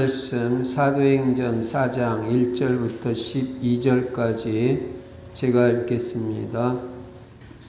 말씀 사도행전 4장 1절부터 12절까지 제가 읽겠습니다.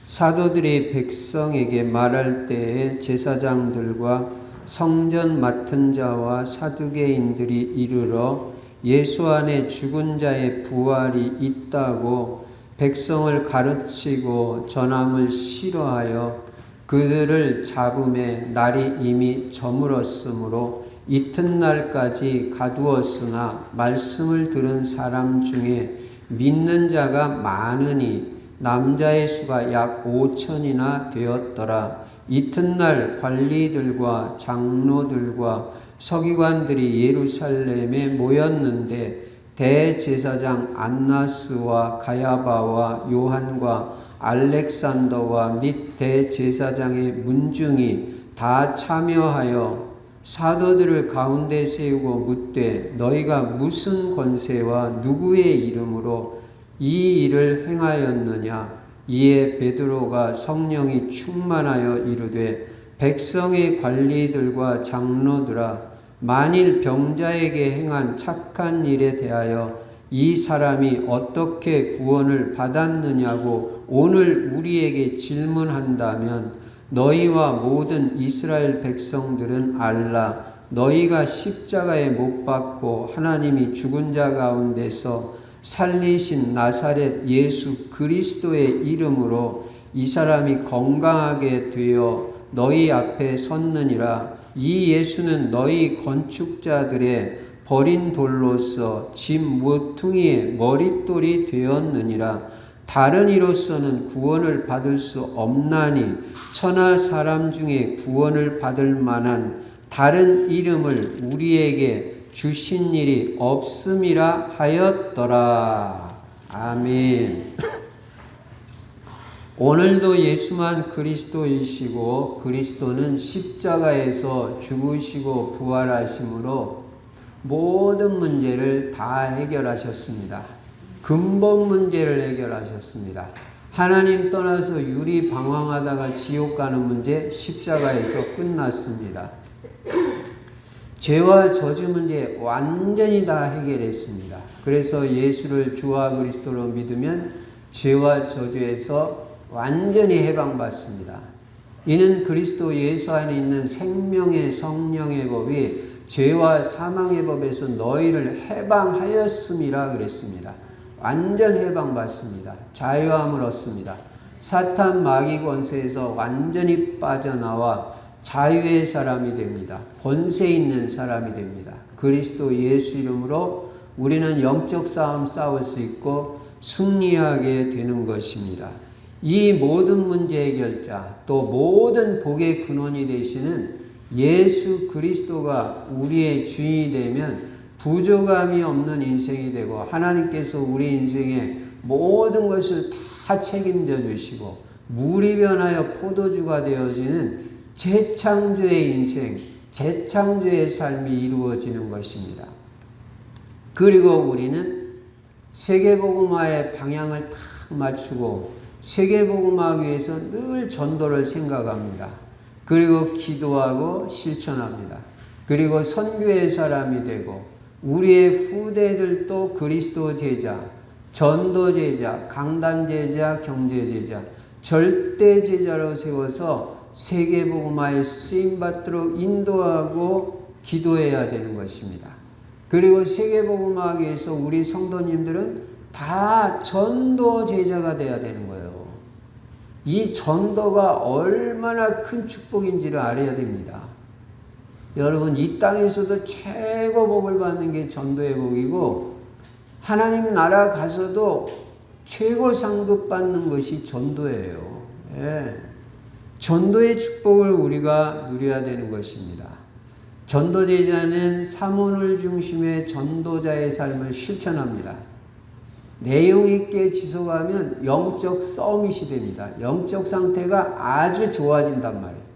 사도들이 백성에게 말할 때에 제사장들과 성전 맡은 자와 사두개인들이 이르러 예수 안에 죽은 자의 부활이 있다고 백성을 가르치고 전함을 싫어하여 그들을 잡음에 날이 이미 저물었으므로 이튿날까지 가두었으나 말씀을 들은 사람 중에 믿는 자가 많으니 남자의 수가 약 5천이나 되었더라. 이튿날 관리들과 장로들과 서기관들이 예루살렘에 모였는데 대제사장 안나스와 가야바와 요한과 알렉산더와 및 대제사장의 문중이 다 참여하여 사도들을 가운데 세우고 묻되 너희가 무슨 권세와 누구의 이름으로 이 일을 행하였느냐. 이에 베드로가 성령이 충만하여 이르되 백성의 관리들과 장로들아, 만일 병자에게 행한 착한 일에 대하여 이 사람이 어떻게 구원을 받았느냐고 오늘 우리에게 질문한다면 너희와 모든 이스라엘 백성들은 알라. 너희가 십자가에 못 박고 하나님이 죽은 자 가운데서 살리신 나사렛 예수 그리스도의 이름으로 이 사람이 건강하게 되어 너희 앞에 섰느니라. 이 예수는 너희 건축자들의 버린 돌로서 집 모퉁이의 머릿돌이 되었느니라. 다른 이로서는 구원을 받을 수 없나니 천하 사람 중에 구원을 받을 만한 다른 이름을 우리에게 주신 일이 없음이라 하였더라. 아멘. 오늘도 예수만 그리스도이시고 그리스도는 십자가에서 죽으시고 부활하심으로 모든 문제를 다 해결하셨습니다. 근본 문제를 해결하셨습니다. 하나님 떠나서 유리 방황하다가 지옥 가는 문제 십자가에서 끝났습니다. 죄와 저주 문제 완전히 다 해결했습니다. 그래서 예수를 주와 그리스도로 믿으면 죄와 저주에서 완전히 해방받습니다. 이는 그리스도 예수 안에 있는 생명의 성령의 법이 죄와 사망의 법에서 너희를 해방하였음이라 그랬습니다. 완전 해방받습니다. 자유함을 얻습니다. 사탄 마귀 권세에서 완전히 빠져나와 자유의 사람이 됩니다. 권세 있는 사람이 됩니다. 그리스도 예수 이름으로 우리는 영적 싸움 싸울 수 있고 승리하게 되는 것입니다. 이 모든 문제 해결자 또 모든 복의 근원이 되시는 예수 그리스도가 우리의 주인이 되면 부족함이 없는 인생이 되고 하나님께서 우리 인생의 모든 것을 다 책임져 주시고 물이 변하여 포도주가 되어지는 재창조의 인생, 재창조의 삶이 이루어지는 것입니다. 그리고 우리는 세계복음화의 방향을 딱 맞추고 세계복음화 위해서 늘 전도를 생각합니다. 그리고 기도하고 실천합니다. 그리고 선교의 사람이 되고 우리의 후대들도 그리스도 제자, 전도 제자, 강단 제자, 경제 제자, 절대 제자로 세워서 세계복음화에 쓰임받도록 인도하고 기도해야 되는 것입니다. 그리고 세계복음화하기 위해서 우리 성도님들은 다 전도 제자가 돼야 되는 거예요. 이 전도가 얼마나 큰 축복인지를 알아야 됩니다. 여러분, 이 땅에서도 최고 복을 받는 게 전도의 복이고 하나님 나라 가서도 최고 상급 받는 것이 전도예요. 예. 전도의 축복을 우리가 누려야 되는 것입니다. 전도제자는 사모를 중심의 전도자의 삶을 실천합니다. 내용 있게 지속하면 영적 서밋이 됩니다. 영적 상태가 아주 좋아진단 말이에요.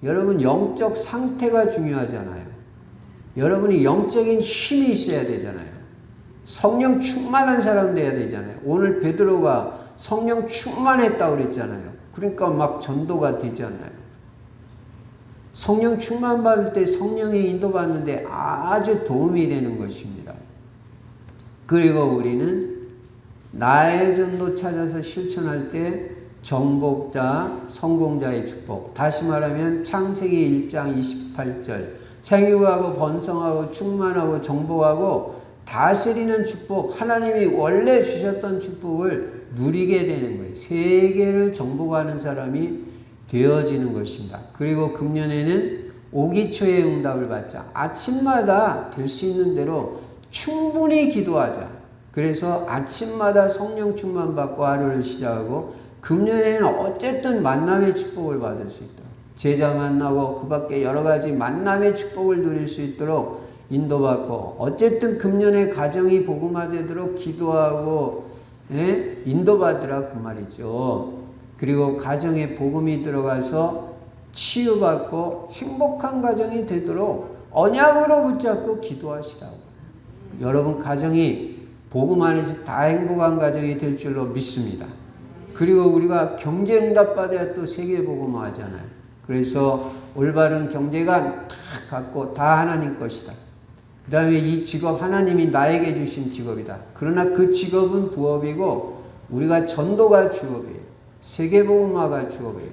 여러분, 영적 상태가 중요하잖아요. 여러분이 영적인 힘이 있어야 되잖아요. 성령 충만한 사람 돼야 되잖아요. 오늘 베드로가 성령 충만했다고 그랬잖아요. 그러니까 막 전도가 되잖아요. 성령 충만 받을 때 성령의 인도받는데 아주 도움이 되는 것입니다. 그리고 우리는 나의 전도 찾아서 실천할 때 정복자, 성공자의 축복. 다시 말하면 창세기 1장 28절 생육하고 번성하고 충만하고 정복하고 다스리는 축복, 하나님이 원래 주셨던 축복을 누리게 되는 거예요. 세계를 정복하는 사람이 되어지는 것입니다. 그리고 금년에는 오기초의 응답을 받자. 아침마다 될 수 있는 대로 충분히 기도하자. 그래서 아침마다 성령 충만 받고 하루를 시작하고 금년에는 어쨌든 만남의 축복을 받을 수 있도록 제자 만나고 그 밖에 여러 가지 만남의 축복을 누릴 수 있도록 인도받고 어쨌든 금년에 가정이 복음화되도록 기도하고 인도받으라 그 말이죠. 그리고 가정에 복음이 들어가서 치유받고 행복한 가정이 되도록 언약으로 붙잡고 기도하시라고. 여러분 가정이 복음 안에서 다 행복한 가정이 될 줄로 믿습니다. 그리고 우리가 경제응답 받아야 또 세계복음화 하잖아요. 그래서 올바른 경제관 다 갖고 다 하나님 것이다. 그 다음에 이 직업 하나님이 나에게 주신 직업이다. 그러나 그 직업은 부업이고 우리가 전도가 주업이에요. 세계복음화가 주업이에요.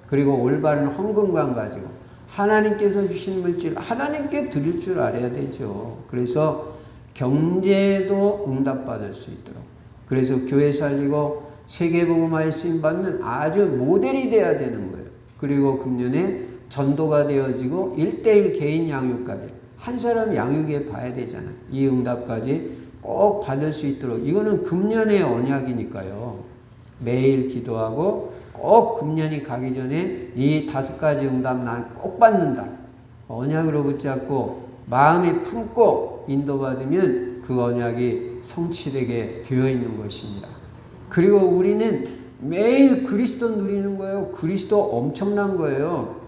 그리고 올바른 헌금관 가지고 하나님께서 주신 물질 하나님께 드릴 줄 알아야 되죠. 그래서 경제도 응답받을 수 있도록 그래서 교회 살리고 세계복음화에 쓰임받는 아주 모델이 돼야 되는 거예요. 그리고 금년에 전도가 되어지고 1:1 개인 양육까지 한 사람 양육에 봐야 되잖아요. 이 응답까지 꼭 받을 수 있도록 이거는 금년의 언약이니까요. 매일 기도하고 꼭 금년이 가기 전에 이 5가지 응답 난 꼭 받는다. 언약으로 붙잡고 마음에 품고 인도받으면 그 언약이 성취되게 되어 있는 것입니다. 그리고 우리는 매일 그리스도 누리는 거예요. 그리스도 엄청난 거예요.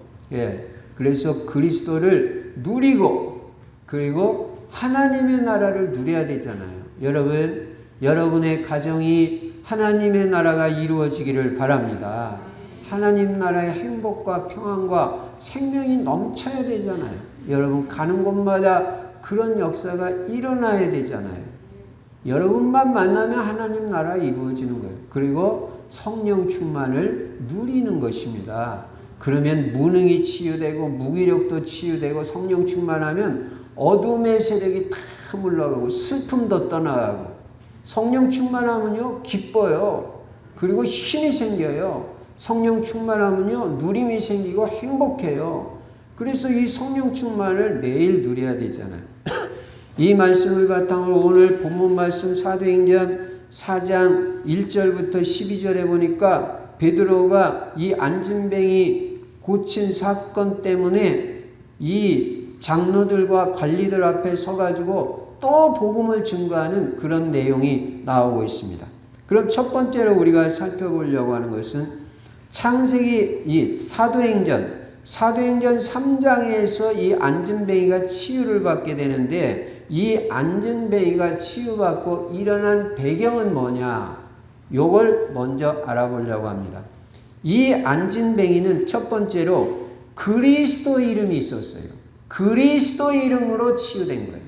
그래서 그리스도를 누리고 그리고 하나님의 나라를 누려야 되잖아요. 여러분의 가정이 하나님의 나라가 이루어지기를 바랍니다. 하나님 나라의 행복과 평안과 생명이 넘쳐야 되잖아요. 여러분 가는 곳마다 그런 역사가 일어나야 되잖아요. 여러분만 만나면 하나님 나라 이루어지는 거예요. 그리고 성령 충만을 누리는 것입니다. 그러면 무능이 치유되고 무기력도 치유되고 성령 충만하면 어둠의 세력이 다 물러가고 슬픔도 떠나가고 성령 충만하면요 기뻐요. 그리고 힘이 생겨요. 성령 충만하면요 누림이 생기고 행복해요. 그래서 이 성령 충만을 매일 누려야 되잖아요. 이 말씀을 바탕으로 오늘 본문 말씀 사도행전 4장 1절부터 12절에 보니까 베드로가 이 안진뱅이 고친 사건 때문에 이 장로들과 관리들 앞에 서가지고 또 복음을 증거하는 그런 내용이 나오고 있습니다. 그럼 첫 번째로 우리가 살펴보려고 하는 것은 창세기 이 사도행전 3장에서 이 안진뱅이가 치유를 받게 되는데 이 안진뱅이가 치유받고 일어난 배경은 뭐냐? 요걸 먼저 알아보려고 합니다. 이 안진뱅이는 첫 번째로 그리스도 이름이 있었어요. 그리스도 이름으로 치유된 거예요.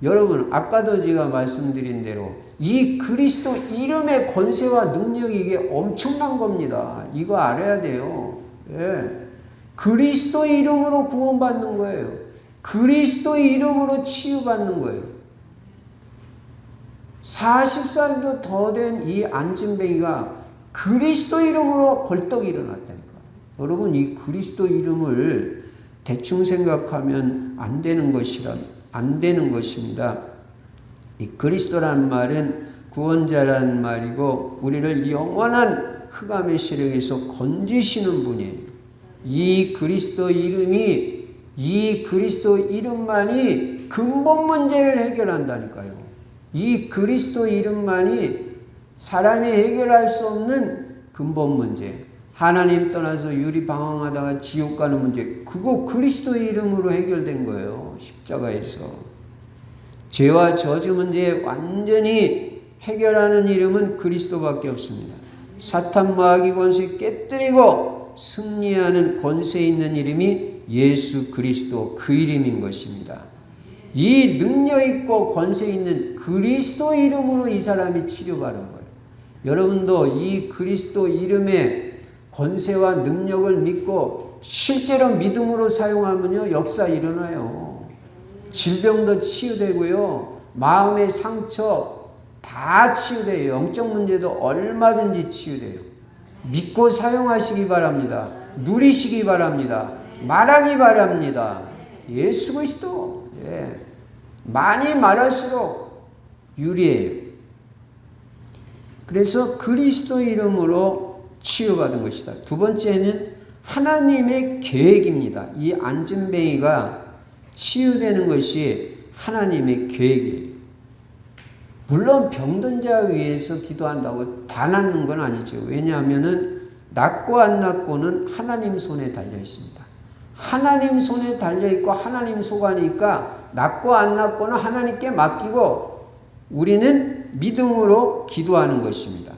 여러분 아까도 제가 말씀드린 대로 이 그리스도 이름의 권세와 능력이 이게 엄청난 겁니다. 이거 알아야 돼요. 그리스도 이름으로 구원받는 거예요. 그리스도 이름으로 치유받는 거예요. 40살도 더 된 이 안진뱅이가 그리스도 이름으로 벌떡 일어났다니까. 여러분 이 그리스도 이름을 대충 생각하면 안 되는 것입니다. 이 그리스도라는 말은 구원자라는 말이고 우리를 영원한 흑암의 세력에서 건지시는 분이에요. 이 그리스도 이름만이 근본 문제를 해결한다니까요. 이 그리스도 이름만이 사람이 해결할 수 없는 근본 문제. 하나님 떠나서 유리방황하다가 지옥 가는 문제. 그거 그리스도 이름으로 해결된 거예요. 십자가에서. 죄와 저주 문제 완전히 해결하는 이름은 그리스도밖에 없습니다. 사탄 마귀 권세 깨뜨리고 승리하는 권세 있는 이름이 예수 그리스도 그 이름인 것입니다. 이 능력 있고 권세 있는 그리스도 이름으로 이 사람이 치료받은 거예요. 여러분도 이 그리스도 이름의 권세와 능력을 믿고 실제로 믿음으로 사용하면요, 역사 일어나요. 질병도 치유되고요, 마음의 상처 다 치유돼요. 영적 문제도 얼마든지 치유돼요. 믿고 사용하시기 바랍니다. 누리시기 바랍니다. 말하기 바랍니다. 예수 그리스도, 예. 많이 말할수록 유리해요. 그래서 그리스도 이름으로 치유받은 것이다. 두 번째는 하나님의 계획입니다. 이 안진뱅이가 치유되는 것이 하나님의 계획이에요. 물론 병든 자 위해서 기도한다고 다 낫는 건 아니죠. 왜냐하면 낫고 안 낫고는 하나님 손에 달려 있습니다. 하나님 손에 달려 있고 하나님 소관이니까 낫고 안 낫고는 하나님께 맡기고 우리는 믿음으로 기도하는 것입니다.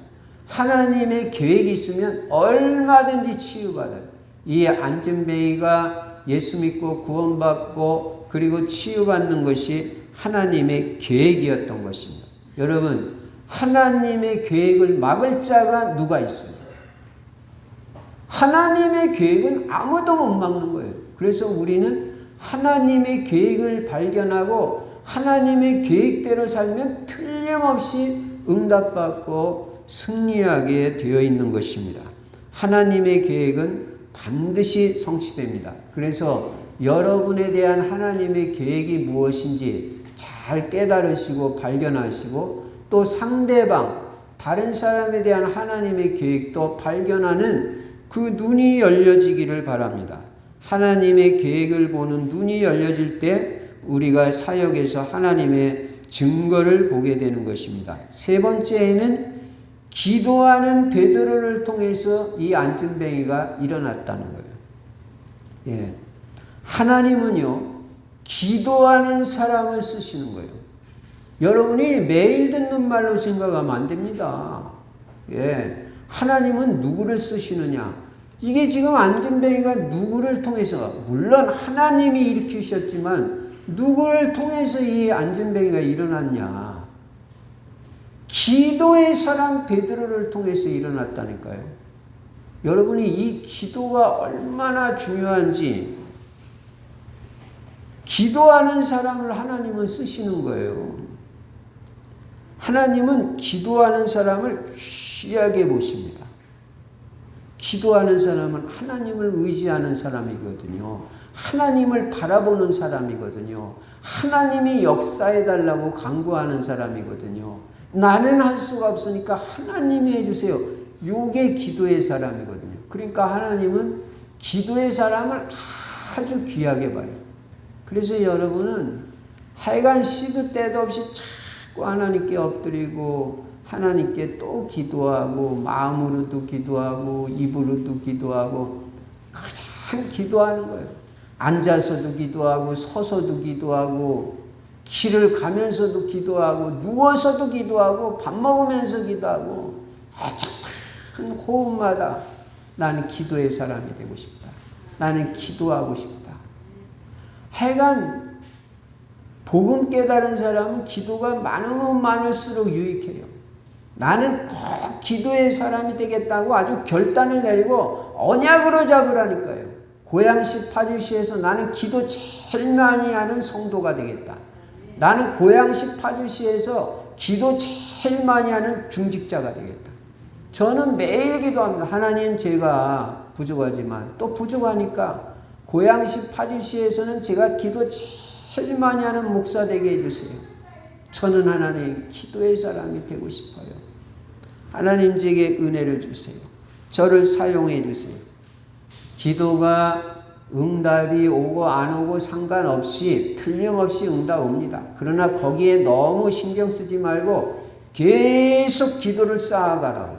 하나님의 계획이 있으면 얼마든지 치유받아요. 이 안진뱅이가 예수 믿고 구원받고 그리고 치유받는 것이 하나님의 계획이었던 것입니다. 여러분, 하나님의 계획을 막을 자가 누가 있어요? 하나님의 계획은 아무도 못 막는 거예요. 그래서 우리는 하나님의 계획을 발견하고 하나님의 계획대로 살면 틀림없이 응답받고 승리하게 되어 있는 것입니다. 하나님의 계획은 반드시 성취됩니다. 그래서 여러분에 대한 하나님의 계획이 무엇인지 잘 깨달으시고 발견하시고 또 상대방, 다른 사람에 대한 하나님의 계획도 발견하는 그 눈이 열려지기를 바랍니다. 하나님의 계획을 보는 눈이 열려질 때 우리가 사역에서 하나님의 증거를 보게 되는 것입니다. 세 번째에는 기도하는 베드로를 통해서 이 안진뱅이가 일어났다는 거예요. 예. 하나님은요, 기도하는 사람을 쓰시는 거예요. 여러분이 매일 듣는 말로 생각하면 안 됩니다. 예. 하나님은 누구를 쓰시느냐? 이게 지금 안진뱅이가 누구를 통해서, 물론 하나님이 일으키셨지만 누구를 통해서 이 안진뱅이가 일어났냐? 기도의 사람 베드로를 통해서 일어났다니까요. 여러분이 이 기도가 얼마나 중요한지, 기도하는 사람을 하나님은 쓰시는 거예요. 하나님은 기도하는 사람을 귀하게 보십니다. 기도하는 사람은 하나님을 의지하는 사람이거든요. 하나님을 바라보는 사람이거든요. 하나님이 역사해달라고 간구하는 사람이거든요. 나는 할 수가 없으니까 하나님이 해주세요. 요게 기도의 사람이거든요. 그러니까 하나님은 기도의 사람을 아주 귀하게 봐요. 그래서 여러분은 하여간 시도 때도 없이 자꾸 하나님께 엎드리고 하나님께 또 기도하고 마음으로도 기도하고 입으로도 기도하고 그냥 기도하는 거예요. 앉아서도 기도하고 서서도 기도하고 길을 가면서도 기도하고 누워서도 기도하고 밥 먹으면서 기도하고 작은 호흡마다 나는 기도의 사람이 되고 싶다. 나는 기도하고 싶다. 하여간 복음 깨달은 사람은 기도가 많으면 많을수록 유익해요. 나는 꼭 기도의 사람이 되겠다고 아주 결단을 내리고 언약으로 잡으라니까요. 고양시 파주시에서 나는 기도 제일 많이 하는 성도가 되겠다. 나는 고양시 파주시에서 기도 제일 많이 하는 중직자가 되겠다. 저는 매일 기도합니다. 하나님, 제가 부족하지만 또 부족하니까 고양시 파주시에서는 제가 기도 제일 많이 하는 목사 되게 해주세요. 저는 하나님 기도의 사람이 되고 싶어요. 하나님 제게 은혜를 주세요. 저를 사용해 주세요. 기도가 응답이 오고 안 오고 상관없이 틀림없이 응답 옵니다. 그러나 거기에 너무 신경 쓰지 말고 계속 기도를 쌓아가라고.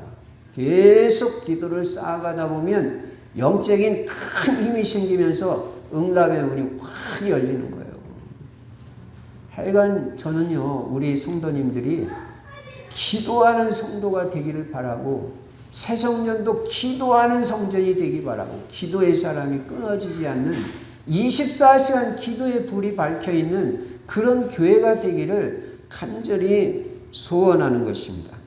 계속 기도를 쌓아가다 보면 영적인 큰 힘이 생기면서 응답의 문이 확 열리는 거예요. 하여간 저는요, 우리 성도님들이 기도하는 성도가 되기를 바라고 새성년도 기도하는 성전이 되기 바라고 기도의 사람이 끊어지지 않는 24시간 기도의 불이 밝혀 있는 그런 교회가 되기를 간절히 소원하는 것입니다.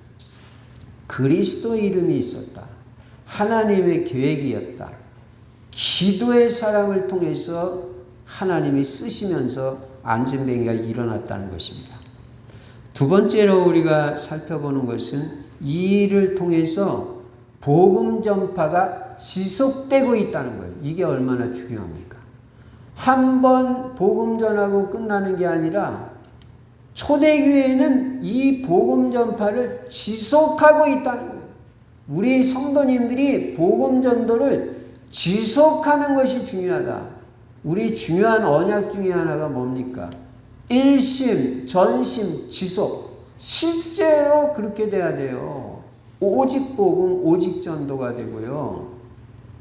그리스도 이름이 있었다. 하나님의 계획이었다. 기도의 사람을 통해서 하나님이 쓰시면서 안진뱅이가 일어났다는 것입니다. 두 번째로 우리가 살펴보는 것은 이 일을 통해서 복음 전파가 지속되고 있다는 거예요. 이게 얼마나 중요합니까? 한 번 복음 전하고 끝나는 게 아니라 초대교회는 이 복음 전파를 지속하고 있다는 거예요. 우리 성도님들이 복음 전도를 지속하는 것이 중요하다. 우리 중요한 언약 중에 하나가 뭡니까? 일심, 전심, 지속. 실제로 그렇게 돼야 돼요. 오직 복음, 오직 전도가 되고요.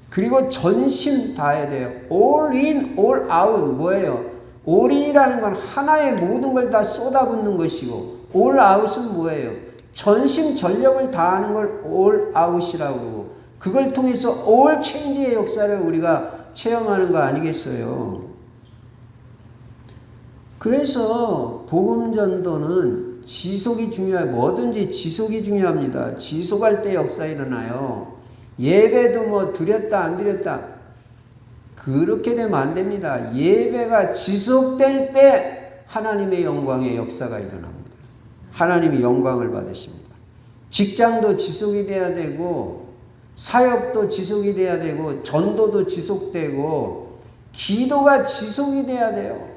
그리고 전심 다해야 돼요. all in, all out 뭐예요? all in이라는 건 하나의 모든 걸 다 쏟아붓는 것이고 all out은 뭐예요? 전심 전력을 다하는 걸 all out이라고 그러고 그걸 통해서 all change의 역사를 우리가 체험하는 거 아니겠어요? 그래서 복음 전도는 지속이 중요해요. 뭐든지 지속이 중요합니다. 지속할 때 역사 일어나요. 예배도 뭐 드렸다 안 드렸다 그렇게 되면 안 됩니다. 예배가 지속될 때 하나님의 영광의 역사가 일어납니다. 하나님이 영광을 받으십니다. 직장도 지속이 돼야 되고 사역도 지속이 돼야 되고 전도도 지속되고 기도가 지속이 돼야 돼요.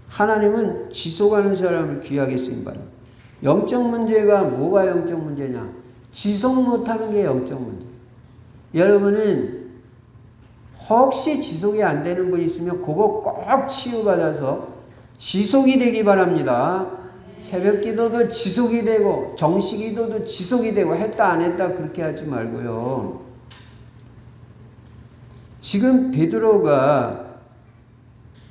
하나님은 지속하는 사람을 귀하게 쓰임받는. 영적 문제가 뭐가 영적 문제냐? 지속 못하는 게 영적 문제. 여러분은 혹시 지속이 안 되는 분 있으면 그거 꼭 치유받아서 지속이 되기 바랍니다. 새벽 기도도 지속이 되고 정식 기도도 지속이 되고 했다 안 했다 그렇게 하지 말고요. 지금 베드로가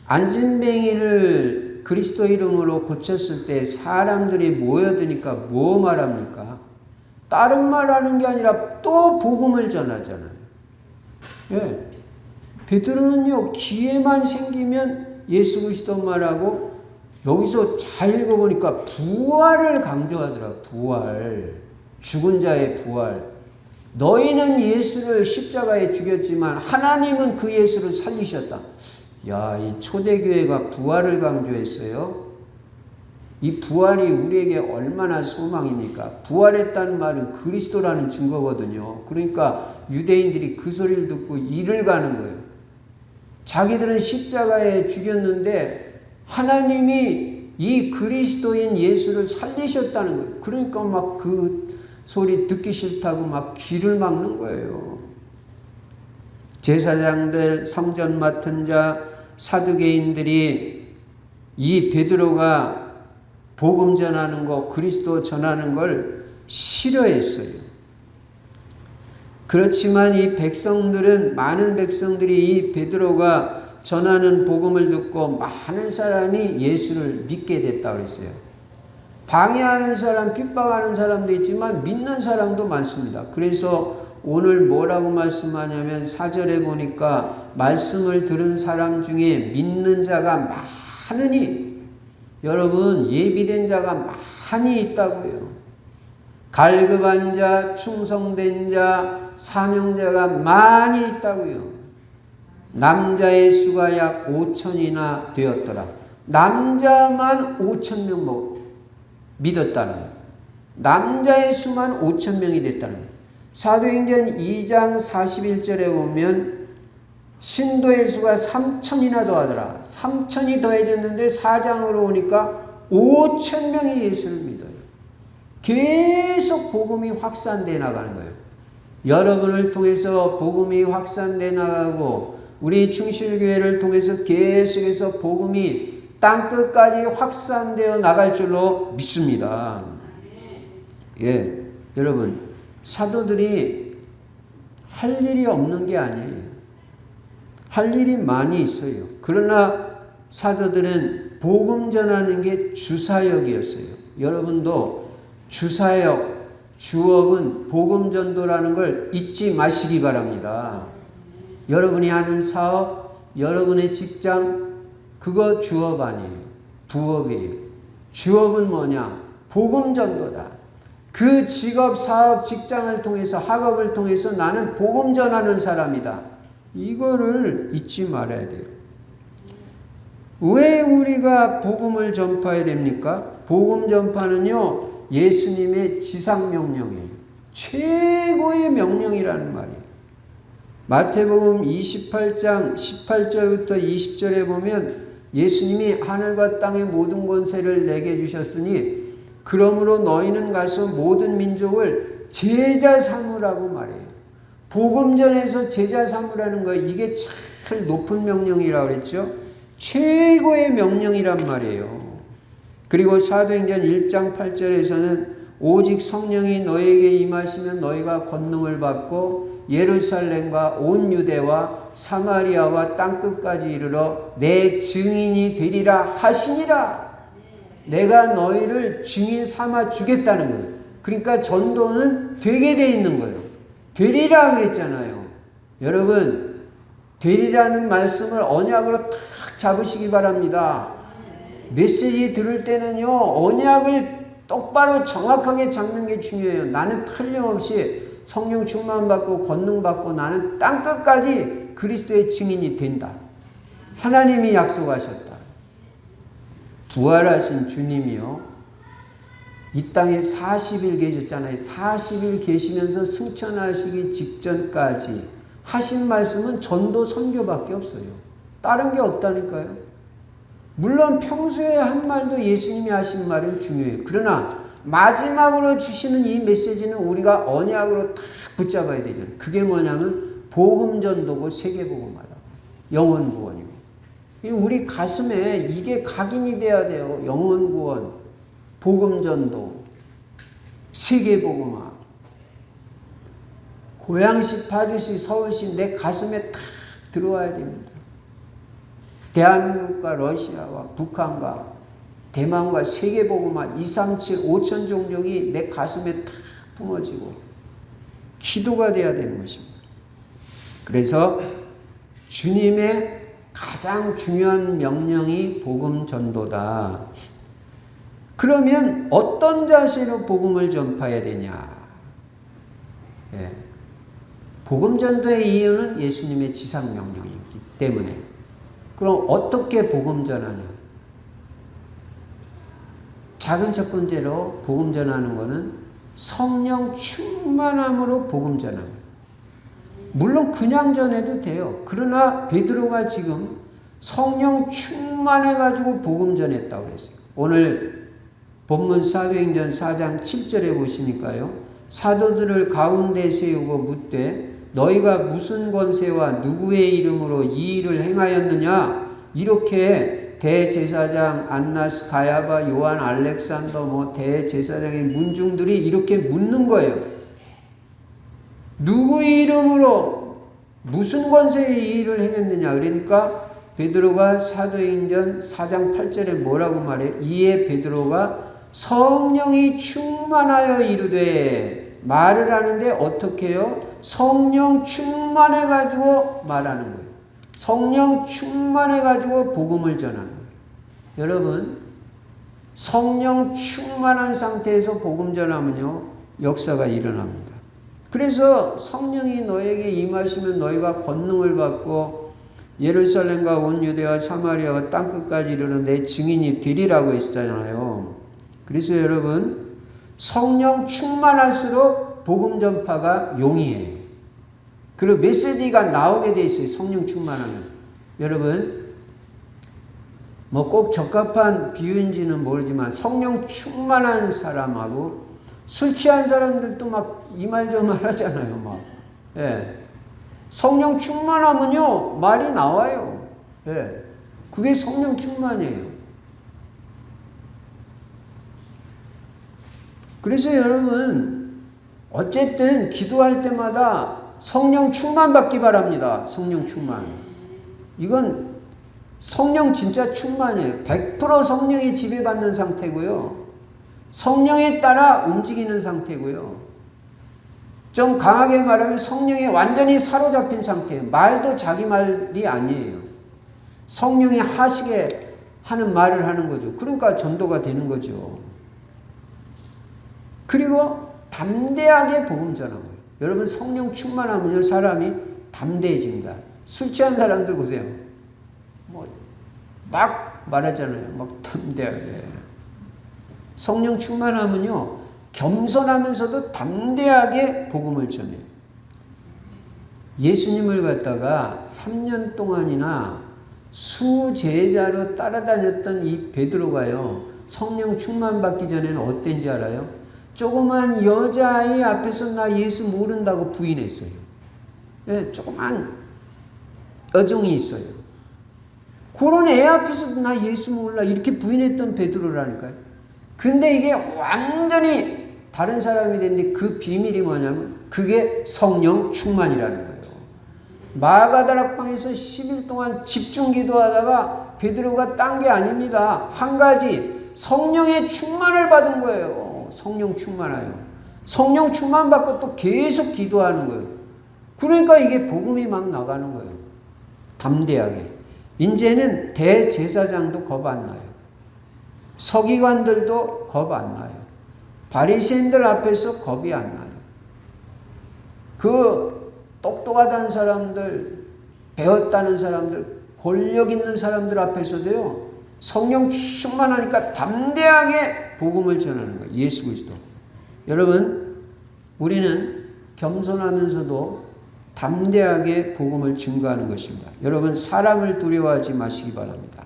안진뱅이를 그리스도 이름으로 고쳤을 때 사람들이 모여드니까 뭐 말합니까? 다른 말 하는 게 아니라 또 복음을 전하잖아요. 예. 베드로는요, 기회만 생기면 예수 그리스도 말하고 여기서 잘 읽어보니까 부활을 강조하더라. 부활. 죽은 자의 부활. 너희는 예수를 십자가에 죽였지만 하나님은 그 예수를 살리셨다. 야, 이 초대교회가 부활을 강조했어요. 이 부활이 우리에게 얼마나 소망입니까? 부활했다는 말은 그리스도라는 증거거든요. 그러니까 유대인들이 그 소리를 듣고 이를 가는 거예요. 자기들은 십자가에 죽였는데 하나님이 이 그리스도인 예수를 살리셨다는 거예요. 그러니까 막 그 소리 듣기 싫다고 막 귀를 막는 거예요. 제사장들, 성전 맡은 자, 사두개인들이 이 베드로가 복음 전하는 거, 그리스도 전하는 걸 싫어했어요. 그렇지만 이 백성들은, 많은 백성들이 이 베드로가 전하는 복음을 듣고 많은 사람이 예수를 믿게 됐다고 그랬어요. 방해하는 사람, 핍박하는 사람도 있지만 믿는 사람도 많습니다. 그래서 오늘 뭐라고 말씀하냐면 4절에 보니까 말씀을 들은 사람 중에 믿는 자가 많으니, 여러분 예비된 자가 많이 있다고요. 갈급한 자, 충성된 자, 사명자가 많이 있다고요. 남자의 수가 약 5천이나 되었더라. 남자만 5,000명 믿었다는 거예요. 남자의 수만 5,000명이 됐다는 거예요. 사도행전 2장 41절에 보면 신도의 수가 3,000이나 더하더라. 3,000이 더해졌는데 4장으로 오니까 5,000명이 예수를 믿어요. 계속 복음이 확산되어 나가는 거예요. 여러분을 통해서 복음이 확산되어 나가고 우리 충실교회를 통해서 계속해서 복음이 땅끝까지 확산되어 나갈 줄로 믿습니다. 예, 여러분 사도들이 할 일이 없는 게 아니에요. 할 일이 많이 있어요. 그러나 사도들은 복음 전하는 게 주사역이었어요. 여러분도 주사역, 주업은 복음 전도라는 걸 잊지 마시기 바랍니다. 여러분이 하는 사업, 여러분의 직장, 그거 주업 아니에요. 부업이에요. 주업은 뭐냐? 복음 전도다. 그 직업, 사업, 직장을 통해서, 학업을 통해서 나는 복음 전하는 사람이다. 이거를 잊지 말아야 돼요. 왜 우리가 복음을 전파해야 됩니까? 복음 전파는요, 예수님의 지상명령이에요. 최고의 명령이라는 말이에요. 마태복음 28장 18절부터 20절에 보면 예수님이 하늘과 땅의 모든 권세를 내게 주셨으니 그러므로 너희는 가서 모든 민족을 제자 삼으라고 말해요. 복음 전에서 제자 삼으라는 거, 이게 참 높은 명령이라고 그랬죠. 최고의 명령이란 말이에요. 그리고 사도행전 1장 8절에서는 오직 성령이 너에게 임하시면 너희가 권능을 받고 예루살렘과 온 유대와 사마리아와 땅끝까지 이르러 내 증인이 되리라 하시니라. 내가 너희를 증인 삼아 주겠다는 거예요. 그러니까 전도는 되게 돼 있는 거예요. 되리라 그랬잖아요. 여러분, 되리라는 말씀을 언약으로 탁 잡으시기 바랍니다. 메시지 들을 때는요, 언약을 똑바로 정확하게 잡는 게 중요해요. 나는 틀림없이 성령 충만 받고 권능 받고 나는 땅끝까지 그리스도의 증인이 된다. 하나님이 약속하셨다. 부활하신 주님이요, 이 땅에 40일 계셨잖아요. 40일 계시면서 승천하시기 직전까지 하신 말씀은 전도 선교밖에 없어요. 다른 게 없다니까요. 물론 평소에 한 말도 예수님이 하신 말은 중요해요. 그러나 마지막으로 주시는 이 메시지는 우리가 언약으로 딱 붙잡아야 되잖아요. 그게 뭐냐면 복음 전도고 세계복음화다. 영혼 구원이고. 우리 가슴에 이게 각인이 돼야 돼요. 영혼 구원, 복음 전도, 세계복음화. 고양시, 파주시, 서울시 내 가슴에 딱 들어와야 됩니다. 대한민국과 러시아와 북한과 대만과 세계복음화 237, 5천 종족이 내 가슴에 탁 품어지고 기도가 돼야 되는 것입니다. 그래서 주님의 가장 중요한 명령이 복음 전도다. 그러면 어떤 자세로 복음을 전파해야 되냐? 예. 복음 전도의 이유는 예수님의 지상 명령이기 때문에. 그럼 어떻게 복음 전하냐? 작은 첫 번째로 복음 전하는 것은 성령 충만함으로 복음 전합니다. 물론 그냥 전해도 돼요. 그러나 베드로가 지금 성령 충만해가지고 복음 전했다고 그랬어요. 오늘 본문 사도행전 4장 7절에 보시니까요. 사도들을 가운데 세우고 묻되 너희가 무슨 권세와 누구의 이름으로 이 일을 행하였느냐? 이렇게 대제사장 안나스, 가야바, 요한, 알렉산더 대제사장의 문중들이 이렇게 묻는 거예요. 누구의 이름으로 무슨 권세의 이 일을 행했느냐? 그러니까 베드로가 사도행전 4장 8절에 뭐라고 말해요? 이에 베드로가 성령이 충만하여 이르되, 말을 하는데 어떻게 해요? 성령 충만해가지고 말하는 거예요. 성령 충만해가지고 복음을 전하는 거예요. 여러분, 성령 충만한 상태에서 복음 전하면요, 역사가 일어납니다. 그래서 성령이 너에게 임하시면 너희가 권능을 받고 예루살렘과 온 유대와 사마리아와 땅끝까지 이르러 내 증인이 되리라고 했잖아요. 그래서 여러분, 성령 충만할수록 복음 전파가 용이해요. 그리고 메시지가 나오게 돼 있어요. 성령 충만하면. 여러분, 꼭 적합한 비유인지는 모르지만 성령 충만한 사람하고 술 취한 사람들도 막 이 말 저 말 하잖아요. 예. 성령 충만하면요, 말이 나와요. 예. 그게 성령 충만이에요. 그래서 여러분, 어쨌든 기도할 때마다 성령 충만 받기 바랍니다. 성령 충만. 이건 성령 진짜 충만이에요. 100% 성령이 지배받는 상태고요. 성령에 따라 움직이는 상태고요. 좀 강하게 말하면 성령에 완전히 사로잡힌 상태예요. 말도 자기 말이 아니에요. 성령이 하시게 하는 말을 하는 거죠. 그러니까 전도가 되는 거죠. 그리고 담대하게 복음 전하는 거예요. 여러분 성령 충만하면요 사람이 담대해집니다. 술 취한 사람들 보세요. 막 말하잖아요. 막 담대하게. 성령 충만하면요 겸손하면서도 담대하게 복음을 전해요. 예수님을 갖다가 3년 동안이나 수제자로 따라다녔던 이 베드로가요 성령 충만 받기 전에는 어땠는지 알아요? 조그만 여자아이 앞에서 나 예수 모른다고 부인했어요. 예, 조그만 여종이 있어요. 그런 애 앞에서 나 예수 몰라 이렇게 부인했던 베드로라니까요. 근데 이게 완전히 다른 사람이 됐는데 그 비밀이 뭐냐면 그게 성령 충만이라는 거예요. 마가다락방에서 10일 동안 집중 기도하다가 베드로가 딴 게 아닙니다. 한 가지 성령의 충만을 받은 거예요. 성령 충만하여. 성령 충만 받고 또 계속 기도하는 거예요. 그러니까 이게 복음이 막 나가는 거예요. 담대하게. 이제는 대제사장도 겁 안 나요. 서기관들도 겁 안 나요. 바리새인들 앞에서 겁이 안 나요. 그 똑똑하다는 사람들, 배웠다는 사람들, 권력 있는 사람들 앞에서도요. 성령 충만하니까 담대하게 복음을 전하는 거예요. 예수 그리스도. 여러분, 우리는 겸손하면서도 담대하게 복음을 증거하는 것입니다. 여러분, 사람을 두려워하지 마시기 바랍니다.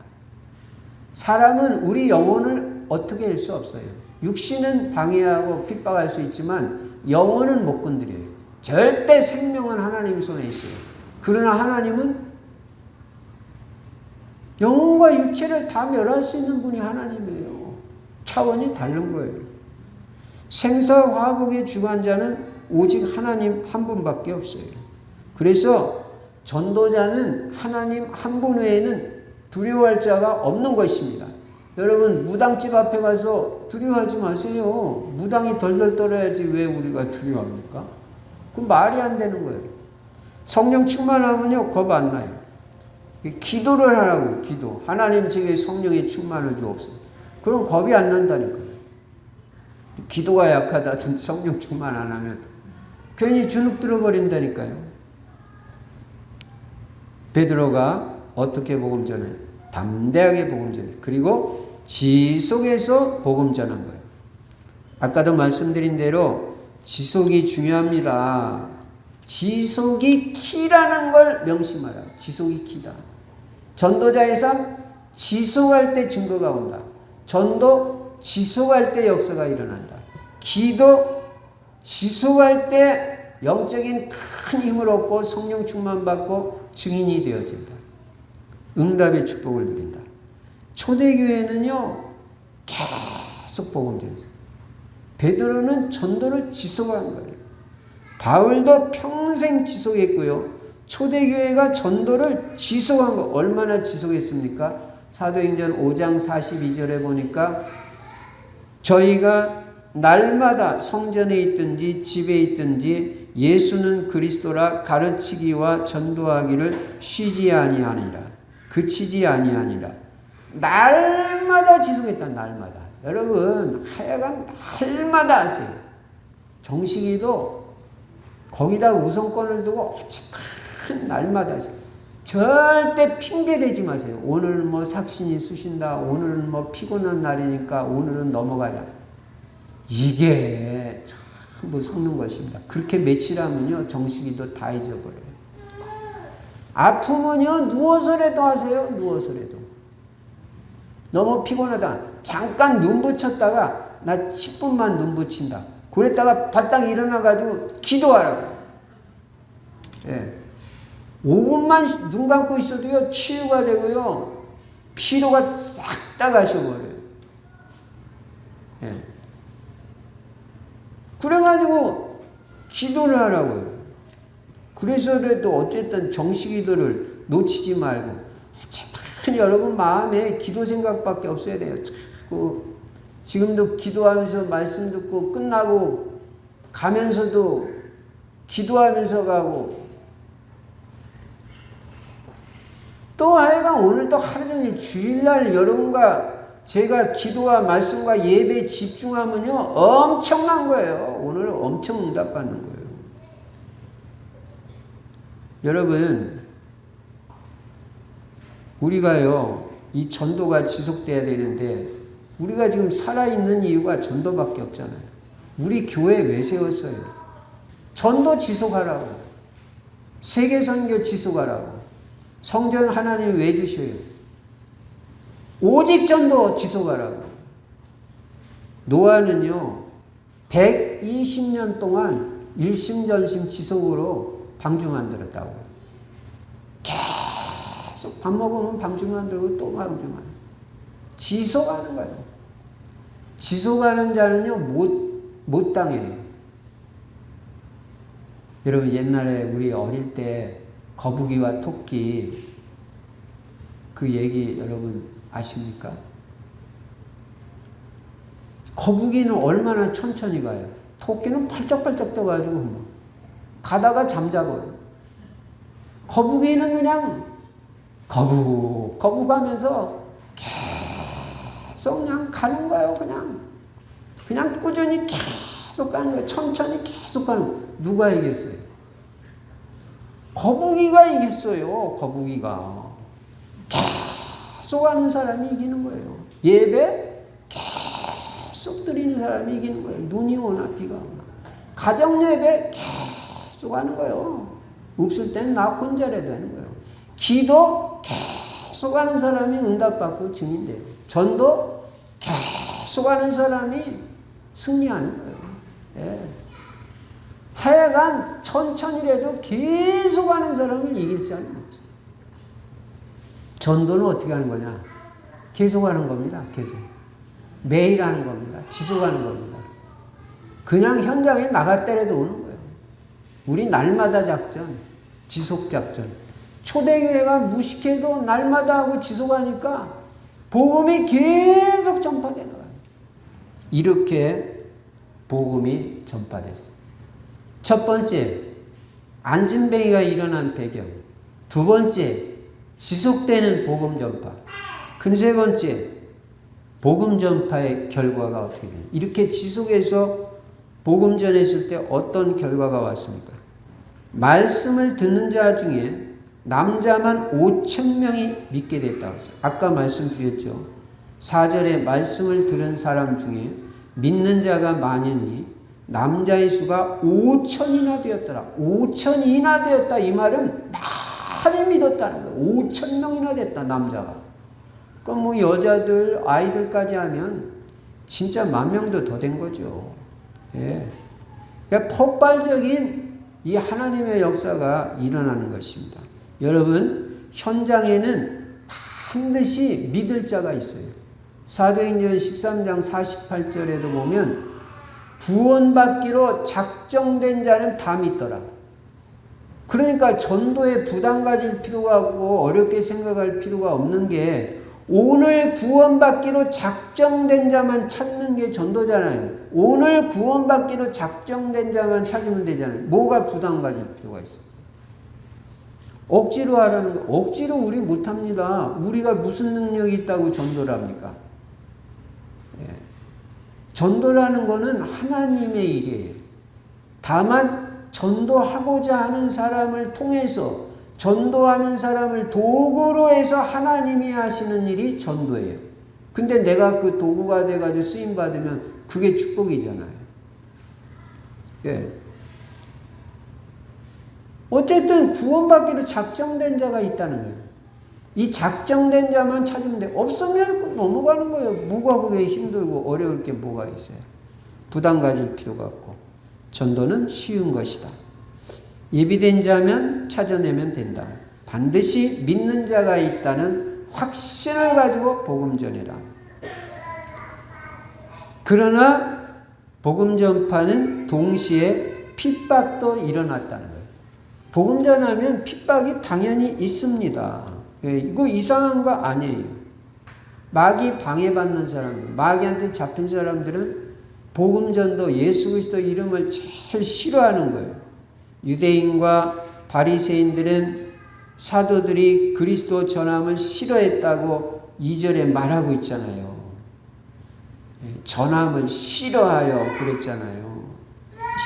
사람은 우리 영혼을 어떻게 할 수 없어요. 육신은 방해하고 핍박할 수 있지만 영혼은 못 건드려요. 절대 생명은 하나님 손에 있어요. 그러나 하나님은 영혼과 육체를 다 멸할 수 있는 분이 하나님이에요. 차원이 다른 거예요. 생사화복의 주관자는 오직 하나님 한 분밖에 없어요. 그래서 전도자는 하나님 한 분 외에는 두려워할 자가 없는 것입니다. 여러분 무당집 앞에 가서 두려워하지 마세요. 무당이 덜덜 떨어야지 왜 우리가 두려워합니까? 그 말이 안 되는 거예요. 성령 충만하면요 겁 안 나요. 기도를 하라고요. 기도. 하나님 제게 성령의 충만을 주옵소서. 그럼 겁이 안 난다니까요. 기도가 약하다 성령 충만 안 하면 괜히 주눅 들어버린다니까요. 베드로가 어떻게 복음 전해요? 담대하게 복음 전해요. 그리고 지속해서 복음 전한 거예요. 아까도 말씀드린 대로 지속이 중요합니다. 지속이 키라는 걸 명심하라. 지속이 키다. 전도자의 삶 지속할 때 증거가 온다. 전도 지속할 때 역사가 일어난다. 기도 지속할 때 영적인 큰 힘을 얻고 성령 충만 받고 증인이 되어진다. 응답의 축복을 누린다. 초대교회는요 계속 복음 전했어요. 베드로는 전도를 지속한 거예요. 바울도 평생 지속했고요. 초대교회가 전도를 지속한 거 얼마나 지속했습니까? 사도행전 5장 42절에 보니까 저희가 날마다 성전에 있든지 집에 있든지 예수는 그리스도라 가르치기와 전도하기를 쉬지 아니하니라. 그치지 아니하니라. 날마다 지속했다. 날마다. 여러분 하여간 날마다 하세요. 정식이도 거기다 우선권을 두고 어쨌든 날마다 하세요. 절대 핑계 대지 마세요. 오늘 뭐 삭신이 쑤신다. 오늘은 뭐 피곤한 날이니까 오늘은 넘어가자. 이게 전부 속는 것입니다. 그렇게 며칠 하면요 정식이도 다 잊어버려요. 아프면요 누워서라도 하세요. 누워서라도. 너무 피곤하다. 잠깐 눈 붙였다가 나 10분만 눈 붙인다. 그랬다가 바짝 일어나가지고 기도하라고. 예. 5분만 눈 감고 있어도요 치유가 되고요 피로가 싹 다 가셔버려요. 예. 그래가지고 기도를 하라고요. 그래서라도 어쨌든 정식기도를 놓치지 말고 어쨌든 여러분 마음에 기도 생각밖에 없어야 돼요. 자꾸 지금도 기도하면서 말씀 듣고 끝나고 가면서도 기도하면서 가고 또 또 하여간 오늘도 하루 종일 주일날 여러분과 제가 기도와 말씀과 예배에 집중하면요 엄청난 거예요. 오늘은 엄청 응답받는 거예요. 여러분, 우리가요 이 전도가 지속돼야 되는데 우리가 지금 살아있는 이유가 전도밖에 없잖아요. 우리 교회 왜 세웠어요? 전도 지속하라고, 세계선교 지속하라고. 성전 하나님 왜 주셔요? 오직 전도 지속하라고. 노아는요 120년 동안 일심전심 지속으로 방주 만들었다고. 계속 밥 먹으면 방주 만들고 또 방주 만들고 지속하는 거예요. 지속하는 자는요 못 당해요. 여러분, 옛날에 우리 어릴 때 거북이와 토끼 그 얘기 여러분 아십니까? 거북이는 얼마나 천천히 가요. 토끼는 펄쩍펄쩍 떠가지고 뭐 가다가 잠자고요. 거북이는 그냥 거북하면서 계속 그냥 가는 거예요. 그냥 꾸준히 계속 가는 거예요. 천천히 계속 가는 거예요. 누가 이겼어요? 거북이가 이겼어요. 거북이가. 계속 하는 사람이 이기는 거예요. 예배 계속 드리는 사람이 이기는 거예요. 눈이 오나 비가 오나. 가정 예배 계속 하는 거예요. 없을 때는 나 혼자라도 하는 거예요. 기도 계속 하는 사람이 응답받고 증인돼요. 전도 계속 하는 사람이 승리하는 거예요. 예. 하여간 천천히라도 계속 하는 사람을 이길 자는 없어요. 전도는 어떻게 하는 거냐? 계속 하는 겁니다. 계속. 매일 하는 겁니다. 지속하는 겁니다. 그냥 현장에 나갔더라도 오는 거예요. 우리 날마다 작전, 지속 작전. 초대교회가 무식해도 날마다 하고 지속하니까 복음이 계속 전파되는 거예요. 이렇게 복음이 전파됐어요. 첫 번째, 안진뱅이가 일어난 배경. 두 번째, 지속되는 복음 전파. 큰 세 번째, 복음 전파의 결과가 어떻게 돼요? 이렇게 지속해서 복음 전했을 때 어떤 결과가 왔습니까? 말씀을 듣는 자 중에 남자만 5,000명이 믿게 됐다고 했어요. 아까 말씀드렸죠. 4절에 말씀을 들은 사람 중에 믿는 자가 많으니 남자의 수가 5,000이나 되었더라. 5,000이나 되었다. 이 말은 많이 믿었다는 거예요. 5,000명이나 됐다, 남자가. 그럼 뭐 여자들, 아이들까지 하면 진짜 10,000명도 더 된 거죠. 예. 그러니까 폭발적인 이 하나님의 역사가 일어나는 것입니다. 여러분, 현장에는 반드시 믿을 자가 있어요. 사도행전 13장 48절에도 보면 구원받기로 작정된 자는 다 믿더라. 그러니까 전도에 부담 가질 필요가 없고 어렵게 생각할 필요가 없는 게 오늘 구원받기로 작정된 자만 찾는 게 전도잖아요. 오늘 구원받기로 작정된 자만 찾으면 되잖아요. 뭐가 부담 가질 필요가 있어요? 억지로 하라는 거. 억지로 우리 못합니다. 우리가 무슨 능력이 있다고 전도를 합니까? 예. 전도라는 거는 하나님의 일이에요. 다만 전도하고자 하는 사람을 통해서 전도하는 사람을 도구로 해서 하나님이 하시는 일이 전도예요. 근데 내가 그 도구가 돼가지고 쓰임받으면 그게 축복이잖아요. 예. 어쨌든 구원받기로 작정된 자가 있다는 거예요. 이 작정된 자만 찾으면 돼. 없으면 넘어가는 거예요. 뭐가 그게 힘들고 어려울 게 뭐가 있어요. 부담 가질 필요가 없고. 전도는 쉬운 것이다. 예비된 자면 찾아내면 된다. 반드시 믿는 자가 있다는 확신을 가지고 복음 전해라. 그러나 복음 전파는 동시에 핍박도 일어났다는 거예요. 복음 전하면 핍박이 당연히 있습니다. 이거 이상한 거 아니에요. 마귀 방해받는 사람들, 마귀한테 잡힌 사람들은 복음 전도, 예수 그리스도 이름을 제일 싫어하는 거예요. 유대인과 바리새인들은 사도들이 그리스도 전함을 싫어했다고 2절에 말하고 있잖아요. 전함을 싫어하여 그랬잖아요.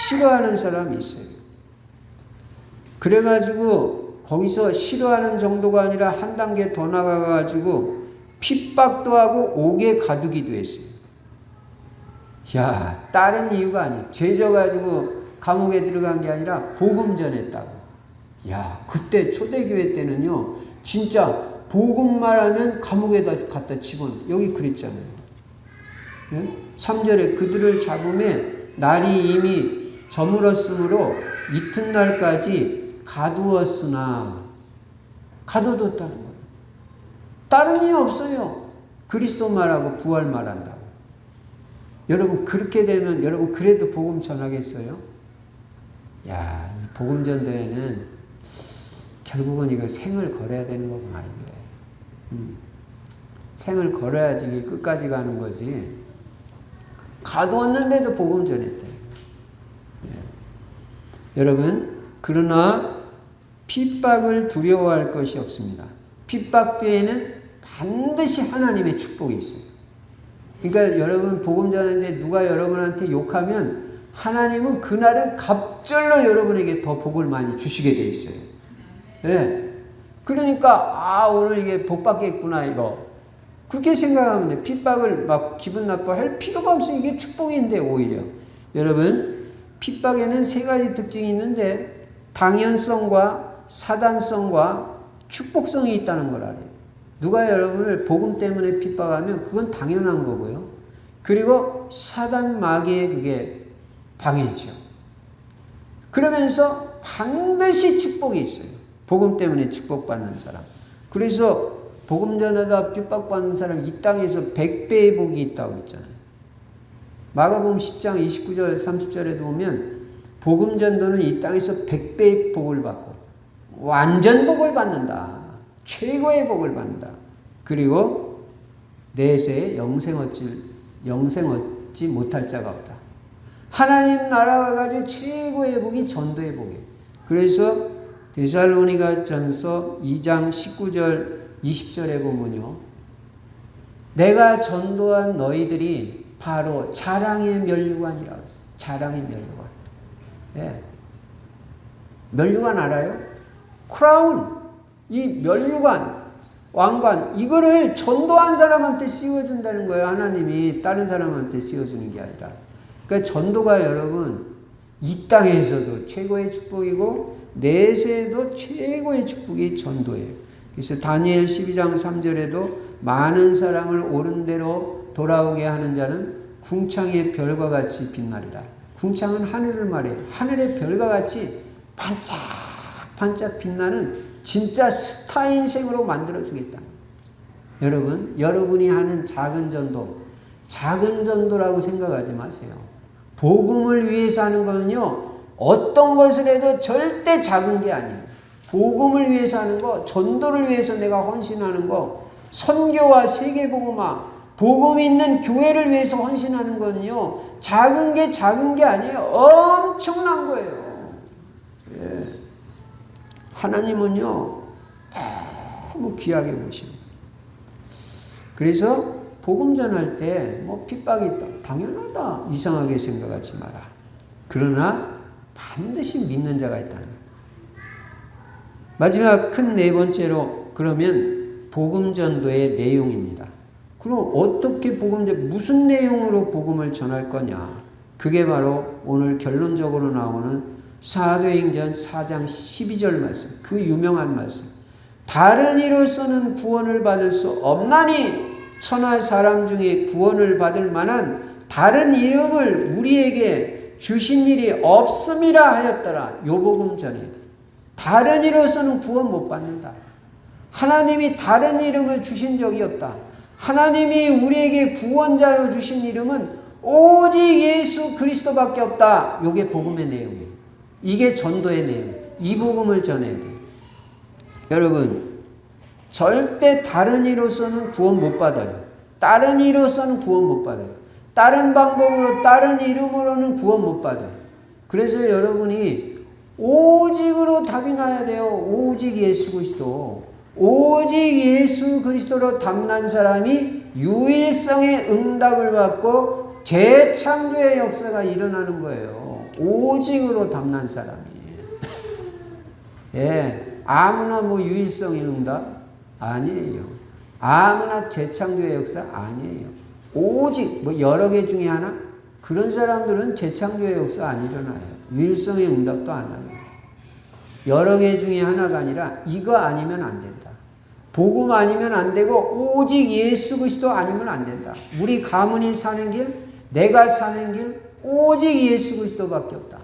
싫어하는 사람이 있어요. 그래가지고 거기서 싫어하는 정도가 아니라 한 단계 더 나가가지고 핍박도 하고 옥에 가두기도 했어요. 야, 다른 이유가 아니에요. 죄 져가지고 감옥에 들어간 게 아니라 복음 전했다고. 야, 그때 초대교회 때는요, 진짜 복음만 하면 감옥에다 갖다 집어넣어. 여기 그랬잖아요. 예? 3절에 그들을 잡음에 날이 이미 저물었으므로 이튿날까지 가두었으나, 가둬뒀다는 거예요. 다른 이유 없어요. 그리스도 말하고 부활 말한다고. 여러분 그렇게 되면 여러분 그래도 복음 전하겠어요? 야, 이 복음 전도에는 결국은 이거 생을 걸어야 되는 거구나 이게. 생을 걸어야지 이게 끝까지 가는 거지. 가두었는데도 복음 전했대. 예. 여러분 그러나 핍박을 두려워할 것이 없습니다. 핍박 뒤에는 반드시 하나님의 축복이 있어요. 그러니까 여러분 복음 전하는데 누가 여러분한테 욕하면 하나님은 그날은 갑절로 여러분에게 더 복을 많이 주시게 돼 있어요. 예. 그러니까 오늘 이게 복 받겠구나 이거. 그렇게 생각하면 돼. 핍박을 막 기분 나빠할 필요가 없어요. 이게 축복인데 오히려. 여러분 핍박에는 세 가지 특징이 있는데 당연성과 사단성과 축복성이 있다는 걸 알아요. 누가 여러분을 복음 때문에 핍박하면 그건 당연한 거고요. 그리고 사단 마귀의 그게 방해죠. 그러면서 반드시 축복이 있어요. 복음 때문에 축복받는 사람. 그래서 복음 전하다 핍박받는 사람 이 땅에서 100배의 복이 있다고 그랬잖아요. 마가복음 10장 29절 30절에도 보면 복음 전도는 이 땅에서 100배의 복을 받고 완전 복을 받는다. 최고의 복을 받는다. 그리고 내세에 영생 얻지 못할 자가 없다. 하나님 나라가 가지고 최고의 복이 전도의 복이에요. 그래서 데살로니가 전서 2장 19절 20절에 보면요. 내가 전도한 너희들이 바로 자랑의 면류관이라고 했어요. 자랑의 면류관. 예. 면류관 알아요? 크라운. 이 면류관, 왕관, 이거를 전도한 사람한테 씌워준다는 거예요. 하나님이 다른 사람한테 씌워주는 게 아니라. 그러니까 전도가 여러분 이 땅에서도 최고의 축복이고 내세에도 최고의 축복이 전도예요. 그래서 다니엘 12장 3절에도 많은 사람을 옳은 대로 돌아오게 하는 자는 궁창의 별과 같이 빛나리라. 궁창은 하늘을 말해요. 하늘의 별과 같이 반짝반짝 빛나는 진짜 스타 인생으로 만들어주겠다. 여러분, 여러분이 하는 작은 전도라고 생각하지 마세요. 복음을 위해서 하는 거는요, 어떤 것을 해도 절대 작은 게 아니에요. 복음을 위해서 하는 거, 전도를 위해서 내가 헌신하는 거, 선교와 세계복음화, 복음 있는 교회를 위해서 헌신하는 거는요, 작은 게 아니에요. 엄청난 거예요. 예. 하나님은요, 너무 귀하게 보십니다. 그래서 복음 전할 때 뭐 핍박이 있다. 당연하다. 이상하게 생각하지 마라. 그러나 반드시 믿는 자가 있다. 마지막 큰 네 번째로 그러면 복음 전도의 내용입니다. 그럼 어떻게 무슨 내용으로 복음을 전할 거냐? 그게 바로 오늘 결론적으로 나오는 사도행전 4장 12절 말씀, 그 유명한 말씀. 다른 이로서는 구원을 받을 수 없나니 천하 사람 중에 구원을 받을 만한 다른 이름을 우리에게 주신 일이 없음이라 하였더라. 요 복음 전해야 돼. 다른 이로서는 구원 못 받는다. 하나님이 다른 이름을 주신 적이 없다. 하나님이 우리에게 구원자로 주신 이름은 오직 예수 그리스도밖에 없다. 요게 복음의 내용이에요. 이게 전도의 내용. 이 복음을 전해야 돼요. 여러분, 절대 다른 이로서는 구원 못 받아요. 다른 이로서는 구원 못 받아요. 다른 방법으로, 다른 이름으로는 구원 못 받아요. 그래서 여러분이 오직으로 답이 나야 돼요. 오직 예수 그리스도. 오직 예수 그리스도로 담난 사람이 유일성의 응답을 받고 재창조의 역사가 일어나는 거예요. 오직으로 담난 사람이. 예, 아무나 뭐 유일성의 응답? 아니에요. 아무나 재창조의 역사? 아니에요. 오직 뭐 여러 개 중에 하나? 그런 사람들은 재창조의 역사 안 일어나요. 유일성의 응답도 안 와요. 여러 개 중에 하나가 아니라 이거 아니면 안 된다. 복음 아니면 안 되고 오직 예수 그리스도 아니면 안 된다. 우리 가문이 사는 길, 내가 사는 길, 오직 예수 그리스도밖에 없다.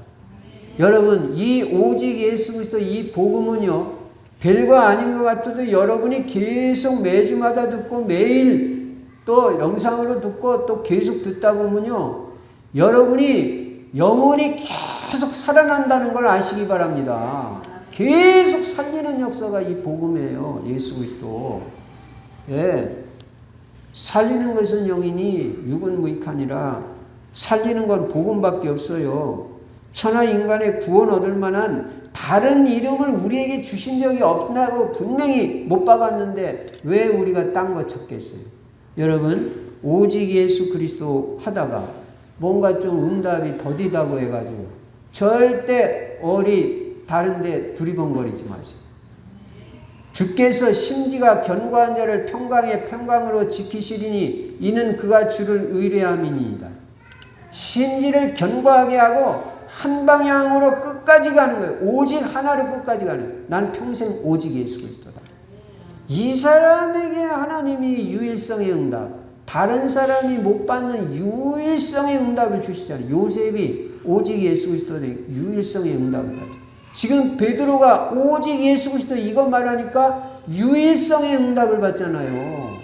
여러분, 이 오직 예수 그리스도 이 복음은요, 별거 아닌 것 같아도 여러분이 계속 매주마다 듣고 매일 또 영상으로 듣고 또 계속 듣다 보면요, 여러분이 영혼이 계속 살아난다는 걸 아시기 바랍니다. 계속 살리는 역사가 이 복음이에요. 예수 그리스도. 예. 살리는 것은 영이니 육은 무익하니라. 살리는 건 복음밖에 없어요. 천하 인간의 구원 얻을 만한 다른 이름을 우리에게 주신 적이 없다고 분명히 못 박았는데 왜 우리가 딴 거 찾겠어요? 여러분, 오직 예수 그리스도 하다가 뭔가 좀 응답이 더디다고 해가지고 절대 다른데 두리번거리지 마세요. 주께서 심지가 견고한 자를 평강의 평강으로 지키시리니 이는 그가 주를 의뢰함이니이다. 심지를 견고하게 하고 한 방향으로 끝까지 가는 거예요. 오직 하나로 끝까지 가는 거예요. 난 평생 오직 예수 그리스도다. 이 사람에게 하나님이 유일성의 응답, 다른 사람이 못 받는 유일성의 응답을 주시잖아요. 요셉이 오직 예수 그리스도의 유일성의 응답을 받죠. 지금 베드로가 오직 예수 그리스도 이거 말하니까 유일성의 응답을 받잖아요.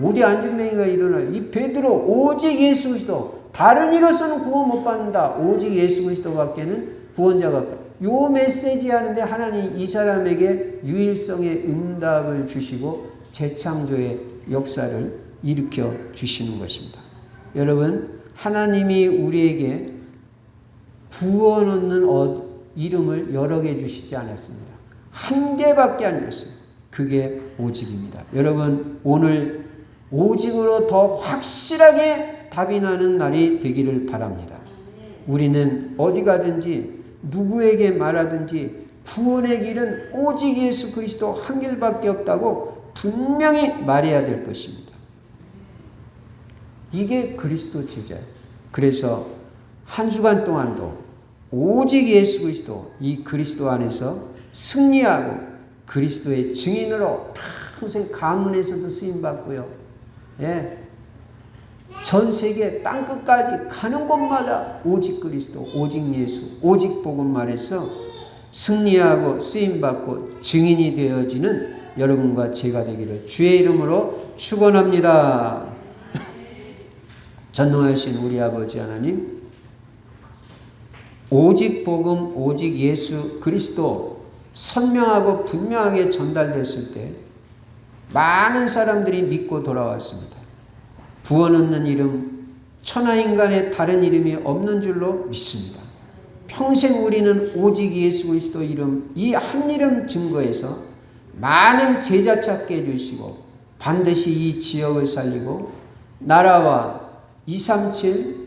어디 안진뱅이가 일어나요. 이 베드로 오직 예수 그리스도, 다른 이로서는 구원 못 받는다. 오직 예수 그리스도밖에는 구원자가 없다. 요 메시지 하는데 하나님 이 사람에게 유일성의 응답을 주시고 재창조의 역사를 일으켜 주시는 것입니다. 여러분, 하나님이 우리에게 구원 얻는 이름을 여러 개 주시지 않았습니다. 한 개밖에 안 줬습니다. 그게 오직입니다. 여러분, 오늘 오직으로 더 확실하게 답이 나는 날이 되기를 바랍니다. 우리는 어디 가든지 누구에게 말하든지 구원의 길은 오직 예수 그리스도 한 길밖에 없다고 분명히 말해야 될 것입니다. 이게 그리스도 제자예요. 그래서 한 주간 동안도 오직 예수 그리스도, 이 그리스도 안에서 승리하고 그리스도의 증인으로 평생 가문에서도 쓰임받고요. 예. 전 세계 땅끝까지 가는 곳마다 오직 그리스도, 오직 예수, 오직 복음 말해서 승리하고 쓰임받고 증인이 되어지는 여러분과 제가 되기를 주의 이름으로 축원합니다. 전능하신 우리 아버지 하나님, 오직 복음, 오직 예수 그리스도 선명하고 분명하게 전달됐을 때 많은 사람들이 믿고 돌아왔습니다. 구원 얻는 이름, 천하인간의 다른 이름이 없는 줄로 믿습니다. 평생 우리는 오직 예수 그리스도 이름, 이 한 이름 증거에서 많은 제자 찾게 해주시고 반드시 이 지역을 살리고 나라와 237,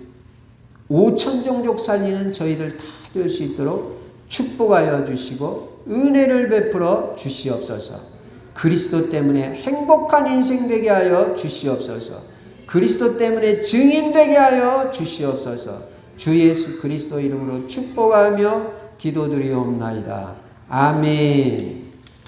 5천 종족 살리는 저희들 다 될 수 있도록 축복하여 주시고 은혜를 베풀어 주시옵소서. 그리스도 때문에 행복한 인생 되게 하여 주시옵소서. 그리스도 때문에 증인 되게 하여 주시옵소서. 주 예수 그리스도 이름으로 축복하며 기도드리옵나이다. 아멘.